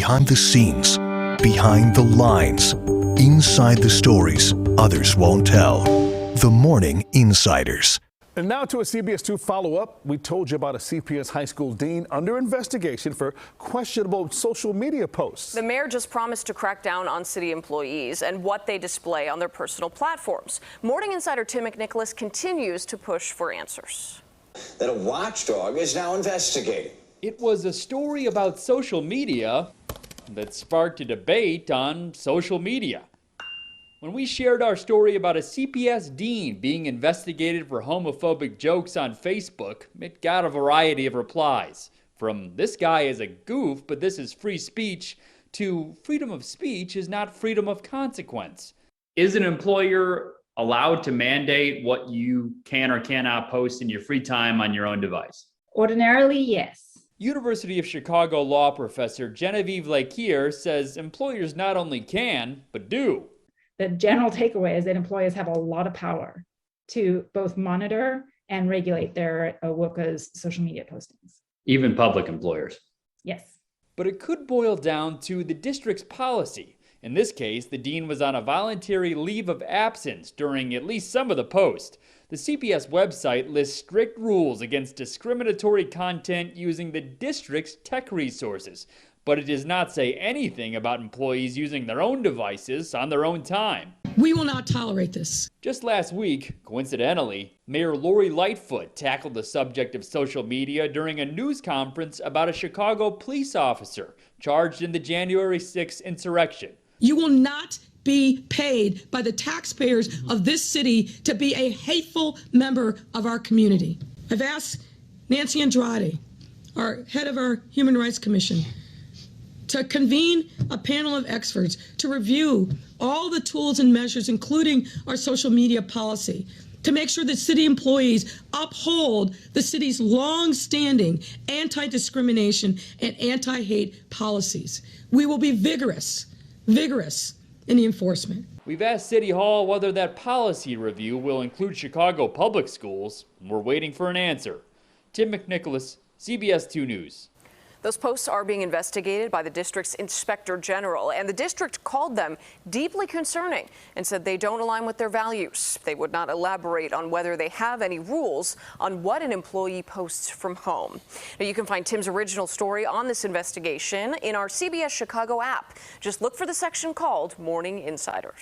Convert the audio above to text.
behind the scenes, behind the lines, inside the stories others won't tell. The Morning Insiders. And now to a CBS 2 follow-up. We told you about a CPS high school dean under investigation for questionable social media posts. The mayor just promised to crack down on city employees and what they display on their personal platforms. Morning Insider Tim McNicholas continues to push for answers. That a watchdog is now investigating. It was a story about social media that sparked a debate on social media. When we shared our story about a CPS dean being investigated for homophobic jokes on Facebook, it got a variety of replies. From "this guy is a goof, but this is free speech," to "freedom of speech is not freedom of consequence." Is an employer allowed to mandate what you can or cannot post in your free time on your own device? Ordinarily, yes. University of Chicago law professor Genevieve Lakier says employers not only can, but do. The general takeaway is that employers have a lot of power to both monitor and regulate their workers' social media postings. Even public employers. Yes. But it could boil down to the district's policy. In this case, the dean was on a voluntary leave of absence during at least some of the post. The CPS website lists strict rules against discriminatory content using the district's tech resources, but it does not say anything about employees using their own devices on their own time. We will not tolerate this. Just last week, coincidentally, Mayor Lori Lightfoot tackled the subject of social media during a news conference about a Chicago police officer charged in the January 6th insurrection. You will not be paid by the taxpayers of this city to be a hateful member of our community. I've asked Nancy Andrade, our head of our Human Rights Commission, to convene a panel of experts to review all the tools and measures, including our social media policy, to make sure that city employees uphold the city's long-standing anti-discrimination and anti-hate policies. We will be vigorous in the enforcement. We've asked City Hall whether that policy review will include Chicago public schools, and we're waiting for an answer. Tim McNicholas, CBS 2 News. Those posts are being investigated by the district's inspector general, and the district called them deeply concerning and said they don't align with their values. They would not elaborate on whether they have any rules on what an employee posts from home. Now, you can find Tim's original story on this investigation in our CBS Chicago app. Just look for the section called Morning Insiders.